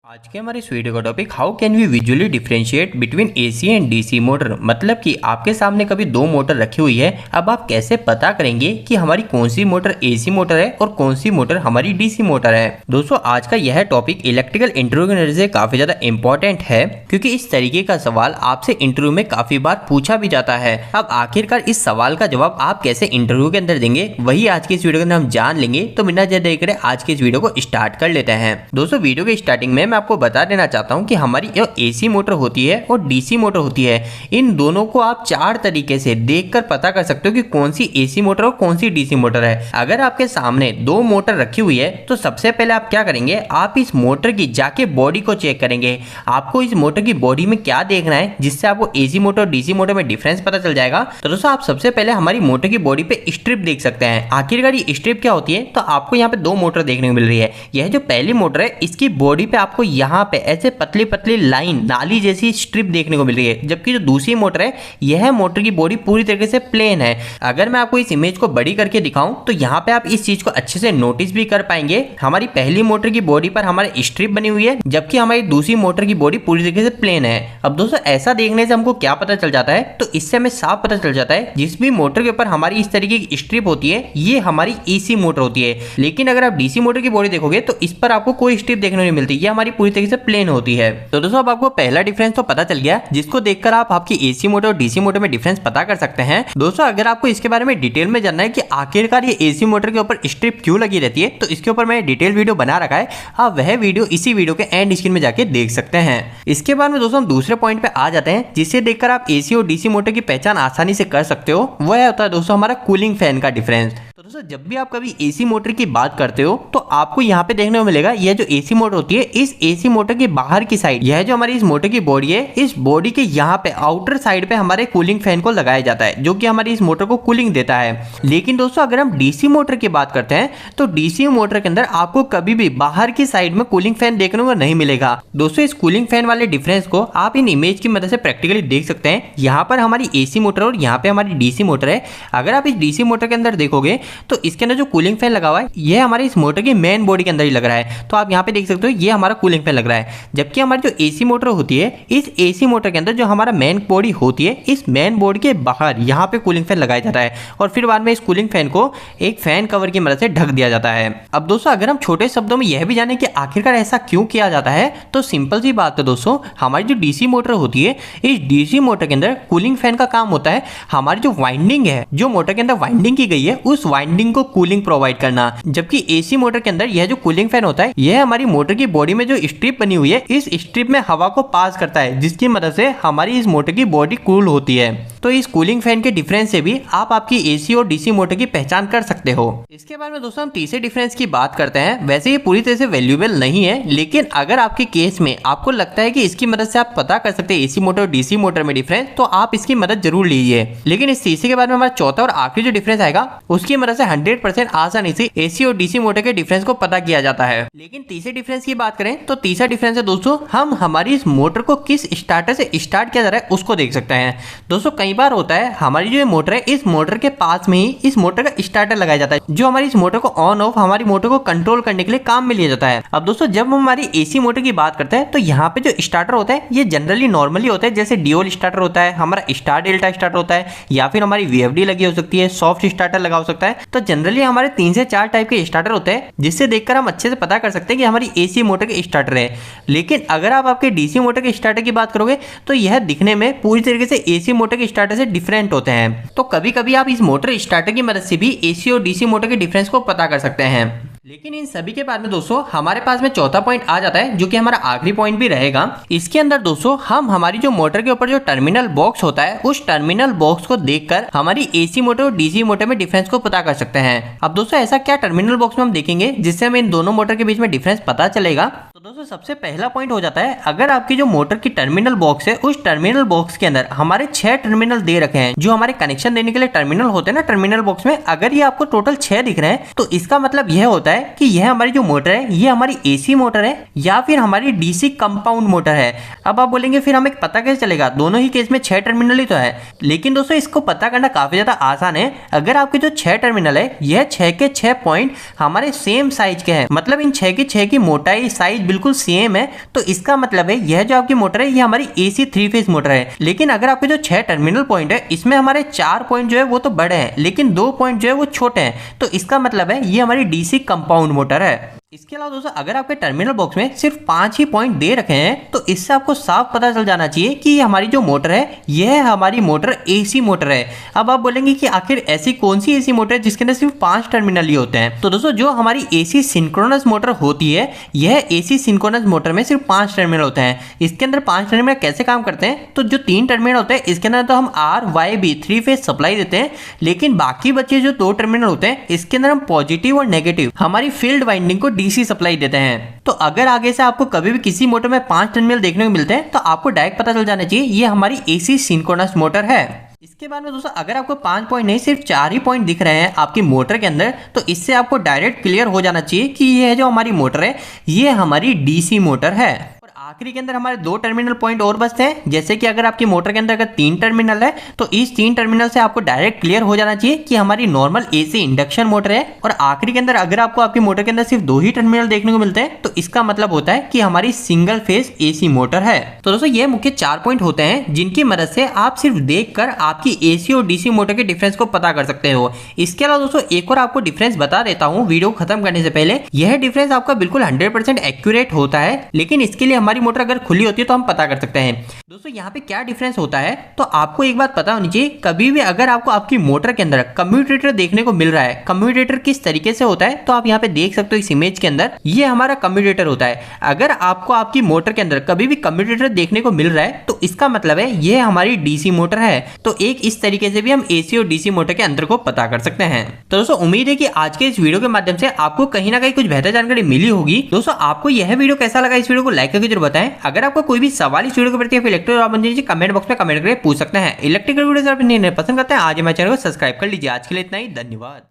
आज के हमारे इस वीडियो का topic how can we visually differentiate between AC and DC motor. मतलब कि आपके सामने कभी दो मोटर रखी हुई है, अब आप कैसे पता करेंगे कि हमारी कौन सी मोटर एसी मोटर है और कौन सी मोटर हमारी डीसी मोटर है। दोस्तों आज का यह टॉपिक इलेक्ट्रिकल इंटरव्यू की नजर से काफी ज्यादा इंपॉर्टेंट है, क्योंकि इस तरीके का सवाल आपसे इंटरव्यू में काफी बार पूछा भी जाता है। अब आखिरकार इस सवाल का जवाब आप कैसे इंटरव्यू के अंदर देंगे, वही आज की इस वीडियो के अंदर हम जान लेंगे। तो बिना ज्यादा देर करे आज के इस वीडियो को स्टार्ट कर लेते हैं। दोस्तों वीडियो के स्टार्टिंग में आपको बता देना चाहता हूं कि हमारी जो एसी मोटर होती है और डीसी मोटर होती है, इन दोनों को आप चार तरीके से देखकर पता कर सकते हो कि कौन सी एसी मोटर और कौन सी डीसी मोटर है। अगर आपके सामने दो मोटर रखी हुई है तो सबसे पहले आप क्या करेंगे, आप इस मोटर की जाके बॉडी को चेक करेंगे। आपको इस मोटर की बॉडी में क्या देखना है जिससे आपको एसी मोटर और डीसी मोटर में डिफरेंस पता चल जाएगा। तो दोस्तों आप सबसे पहले हमारी मोटर की बॉडी पे स्ट्रिप देख सकते हैं। आखिरकार ये स्ट्रिप क्या होती है, तो आपको यहाँ पे दो मोटर देखने को मिल रही है। यह जो पहली मोटर है इसकी बॉडी पे आपको यहाँ पे ऐसे पतली पतली लाइन नाली जैसी स्ट्रिप देखने को मिल रही है, जबकि जो दूसरी मोटर है यह मोटर की बॉडी पूरी तरीके से प्लेन है। अगर मैं आपको इस इमेज को बड़ी करके दिखाऊं तो यहाँ पे आप इस चीज को अच्छे से नोटिस भी कर पाएंगे। हमारी पहली मोटर की बॉडी पर हमारी स्ट्रिप बनी हुई है, जबकि हमारी दूसरी मोटर की बॉडी पूरी तरीके से प्लेन है। अब दोस्तों ऐसा देखने से हमको क्या पता चल जाता है, तो इससे हमें साफ पता चल जाता है जिस भी मोटर के ऊपर हमारी इस तरीके की स्ट्रिप होती है ये हमारी एसी मोटर होती है। लेकिन अगर आप डीसी मोटर की बॉडी देखोगे तो इस पर आपको कोई स्ट्रिप देखने नहीं मिलती, ये हमारी पूरी तरीके से प्लेन होती है। तो दोस्तों अब आपको पहला डिफरेंस तो पता चल गया, जिसको देखकर आप आपकी एसी मोटर और डीसी मोटर में डिफरेंस पता कर सकते हैं। दोस्तों अगर आपको इसके बारे में डिटेल में जानना है कि आखिरकार ये एसी मोटर के ऊपर स्ट्रिप क्यों लगी रहती है, तो इसके ऊपर मैंने डिटेल वीडियो बना रखा है, आप वह वीडियो इसी वीडियो के एंड स्क्रीन में जाके देख सकते हैं। इसके बाद में दोस्तों हम दूसरे पॉइंट पे आ जाते हैं, जिसे देखकर आप एसी और डीसी मोटर की पहचान आसानी से कर सकते हो। वह होता है दोस्तों हमारा कूलिंग फैन का डिफरेंस। तो दोस्तों जब भी आप कभी एसी मोटर की बात करते हो तो आपको यहाँ पे देखने को मिलेगा, यह जो एसी मोटर होती है इस एसी मोटर के बाहर की साइड, यह जो हमारी इस मोटर की बॉडी है, इस बॉडी के यहाँ पे आउटर साइड पे हमारे कूलिंग फैन को लगाया जाता है, जो कि हमारी इस मोटर को कूलिंग देता है। लेकिन दोस्तों अगर हम डीसी मोटर की बात करते हैं तो डीसी मोटर के अंदर आपको कभी भी बाहर की साइड में कूलिंग फैन देखने को नहीं मिलेगा। दोस्तों इस कूलिंग फैन वाले डिफरेंस को आप इन इमेज की मदद से प्रैक्टिकली देख सकते हैं। यहाँ पर हमारी एसी मोटर और यहाँ पे हमारी डीसी मोटर है। अगर आप इस डीसी मोटर के अंदर देखोगे तो इसके अंदर जो कूलिंग फैन लगा हुआ है यह हमारे इस मोटर की मेन बॉडी के अंदर ही लग रहा है। तो आप यहाँ पे देख सकते हो ये हमारा कूलिंग फैन लग रहा है, जबकि हमारी जो एसी मोटर होती है इस एसी मोटर के अंदर जो हमारा मेन बॉडी होती है, इस मेन बॉडी के बाहर यहाँ पे कूलिंग फैन लगाया जाता है और फिर बाद में इस कूलिंग फैन को एक फैन कवर की मदद से ढक दिया जाता है। अब दोस्तों अगर हम छोटे शब्दों में यह भी जाने कि आखिरकार ऐसा क्यों किया जाता है, तो सिंपल सी बात है दोस्तों, हमारी जो डीसी मोटर होती है इस डीसी मोटर के अंदर कूलिंग फैन का काम होता है हमारी जो वाइंडिंग है, जो मोटर के अंदर वाइंडिंग की गई है उस वाइंडिंग को कूलिंग प्रोवाइड करना। जबकि एसी मोटर के अंदर यह जो कूलिंग फैन होता है यह हमारी मोटर की बॉडी में जो स्ट्रिप बनी हुई है इस स्ट्रिप में हवा को पास करता है, जिसकी मदद से हमारी इस मोटर की बॉडी कूल होती है। तो इस कूलिंग फैन के डिफरेंस से भी आप आपकी एसी और डीसी मोटर की पहचान कर सकते हो। इसके बाद में दोस्तों हम तीसरे डिफरेंस की बात करते हैं। वैसे ये पूरी तरह से वैल्यूएबल नहीं है, लेकिन अगर आपके केस में आपको लगता है कि इसकी मदद से आप पता कर सकते हैं एसी मोटर और डीसी मोटर में डिफरेंस, तो आप इसकी मदद जरूर लीजिए। लेकिन इस तीसरे के बाद में हमारा चौथा और आखिरी जो डिफरेंस आएगा उसकी मदद से 100% आसानी से एसी और डीसी मोटर के डिफरेंस को पता किया जाता है। लेकिन तीसरे डिफरेंस की बात करें तो तीसरा डिफरेंस है दोस्तों, हम हमारी इस मोटर को किस स्टार्टर से स्टार्ट किया जा रहा है उसको देख सकते हैं। दोस्तों कई बार होता है हमारी जो मोटर है इस मोटर के पास में ही इस मोटर का स्टार्टर लगाया जाता है, जो हमारी इस मोटर को ऑन ऑफ हमारी मोटर को कंट्रोल करने के लिए काम में लिया जाता है। अब दोस्तों जब हम हमारी एसी मोटर की बात करते हैं तो यहाँ पे जो स्टार्टर होता है ये जनरली नॉर्मली होता है, जैसे डियोल स्टार्टर होता है, हमारा स्टार डेल्टा स्टार्टर होता है, या फिर हमारी वीएफडी लगी हो सकती है, सॉफ्ट स्टार्टर लगा हो सकता है। तो जनरली हमारे 3 से 4 टाइप के स्टार्टर होते हैं, जिससे देखकर हम अच्छे से पता कर सकते हैं कि हमारी एसी मोटर के स्टार्टर है। लेकिन अगर आप आपके डीसी मोटर के स्टार्टर की बात करोगे तो यह दिखने में पूरी तरीके से एसी मोटर के स्टार्टर से डिफरेंट होते हैं। तो कभी कभी आप इस मोटर स्टार्टर की मदद से भी एसी और डीसी मोटर के डिफरेंस को पता कर सकते हैं। लेकिन इन सभी के बाद में दोस्तों हमारे पास में चौथा पॉइंट आ जाता है, जो कि हमारा आखिरी पॉइंट भी रहेगा। इसके अंदर दोस्तों हम हमारी जो मोटर के ऊपर जो टर्मिनल बॉक्स होता है उस टर्मिनल बॉक्स को देखकर हमारी एसी मोटर और डीसी मोटर में डिफरेंस को पता कर सकते हैं। अब दोस्तों ऐसा क्या टर्मिनल बॉक्स में हम देखेंगे जिससे हमें इन दोनों मोटर के बीच में डिफरेंस पता चलेगा। तो दोस्तों सबसे पहला पॉइंट हो जाता है, अगर आपकी जो मोटर की टर्मिनल बॉक्स है उस टर्मिनल बॉक्स के अंदर हमारे 6 टर्मिनल दे रखे हैं, जो हमारे कनेक्शन देने के लिए टर्मिनल होते हैं ना टर्मिनल बॉक्स में, अगर ये आपको टोटल 6 दिख रहे हैं तो इसका मतलब यह होता है कि यह हमारी जो मोटर है ये हमारी एसी मोटर है या फिर हमारी डीसी कंपाउंड मोटर है। अब आप बोलेंगे फिर हमें पता कैसे चलेगा, दोनों ही केस में 6 टर्मिनल ही तो है। लेकिन दोस्तों इसको पता करना काफी ज्यादा आसान है। अगर आपके जो 6 टर्मिनल है यह 6 के 6 पॉइंट हमारे सेम साइज के हैं, मतलब इन 6 के 6 की मोटाई साइज बिल्कुल सेम है, तो इसका मतलब है यह जो आपकी मोटर है ये हमारी एसी 3 फेज मोटर है। लेकिन अगर आपके जो 6 टर्मिनल पॉइंट है इसमें हमारे 4 पॉइंट जो है वो तो बड़े हैं, लेकिन 2 पॉइंट जो है वो छोटे हैं, तो इसका मतलब है ये हमारी डीसी कंपाउंड मोटर है। इसके अलावा दोस्तों अगर आपके टर्मिनल बॉक्स में सिर्फ 5 ही पॉइंट दे रखे हैं, तो इससे आपको साफ पता चल जाना चाहिए कि ये हमारी जो मोटर है यह हमारी मोटर एसी मोटर है। अब आप बोलेंगे कि आखिर ऐसी कौन सी एसी मोटर है जिसके अंदर सिर्फ 5 टर्मिनल ही होते हैं। तो दोस्तों जो हमारी एसी सिंक्रोनस मोटर होती है, यह एसी सिंक्रोनस मोटर में सिर्फ 5 टर्मिनल होते हैं। इसके अंदर 5 टर्मिनल कैसे काम करते हैं, तो जो 3 टर्मिनल होते हैं इसके अंदर तो हम R Y B 3 phase supply देते हैं, लेकिन बाकी बचे जो 2 टर्मिनल होते हैं इसके अंदर हम पॉजिटिव और नेगेटिव हमारी फील्ड वाइंडिंग को डीसी सप्लाई देते हैं। तो अगर आगे से आपको कभी भी किसी मोटर में 5 टर्मिनल देखने को मिलते हैं, तो आपको डायरेक्ट पता चल जाना चाहिए ये हमारी एसी सिंक्रोनस मोटर है। इसके बाद में दोस्तों अगर आपको 5 पॉइंट नहीं सिर्फ 4 ही पॉइंट दिख रहे हैं आपकी मोटर के अंदर, तो इससे आपको डायरेक्ट क्लियर हो जाना चाहिए कि यह जो हमारी मोटर है ये हमारी डीसी मोटर है। आखिरी के अंदर हमारे 2 टर्मिनल पॉइंट और बचते हैं, जैसे कि अगर आपकी मोटर के अंदर अगर 3 टर्मिनल है, तो इस 3 टर्मिनल से आपको डायरेक्ट क्लियर हो जाना चाहिए कि हमारी नॉर्मल एसी इंडक्शन मोटर है। और आखिरी के अंदर अगर आपको आपकी मोटर के अंदर सिर्फ 2 ही टर्मिनल देखने को मिलते हैं, तो इसका मतलब होता है कि हमारी सिंगल फेज एसी मोटर है। तो दोस्तों ये मुख्य 4 पॉइंट होते हैं जिनकी मदद से आप सिर्फ देखकर आपकी एसी और डीसी मोटर के डिफरेंस को पता कर सकते हो। इसके अलावा दोस्तों एक और आपको डिफरेंस बता देता हूँ वीडियो खत्म करने से पहले। यह डिफरेंस आपका बिल्कुल 100% एक्यूरेट होता है, लेकिन इसके लिए हमारी मोटर अगर खुली होती है तो हम पता कर सकते हैं। दोस्तों यहाँ पे क्या डिफरेंस होता है, तो आपको एक बात पता होनी चाहिए, कभी भी अगर आपको आपकी मोटर के अंदर कम्यूटेटर देखने को मिल रहा है, कम्यूटेटर किस तरीके से होता है तो आप यहाँ पे देख सकते हो इस इमेज के अंदर, ये हमारा कम्यूटेटर होता है। अगर आपको आपकी मोटर के अंदर कभी भी कम्यूटेटर देखने को मिल रहा है, तो इसका मतलब है ये हमारी डीसी मोटर है। तो एक इस तरीके से भी हम एसी और डीसी मोटर के अंतर को पता कर सकते हैं। तो दोस्तों उम्मीद है कि आज के इस वीडियो के माध्यम से आपको कहीं ना कहीं कुछ बेहतर जानकारी मिली होगी। दोस्तों आपको यह वीडियो कैसा लगा, इस वीडियो को लाइक करके जरूर बताएं। अगर आपको कोई भी सवाल इस वीडियो के प्रति इलेक्ट्रिक कमेंट बॉक्स में कमेंट करके पूछ सकते हैं। इलेक्ट्रिकल वीडियो आप पसंद करते हैं आज हमारे चैनल को सब्सक्राइब कर लीजिए। आज के लिए इतना ही, धन्यवाद।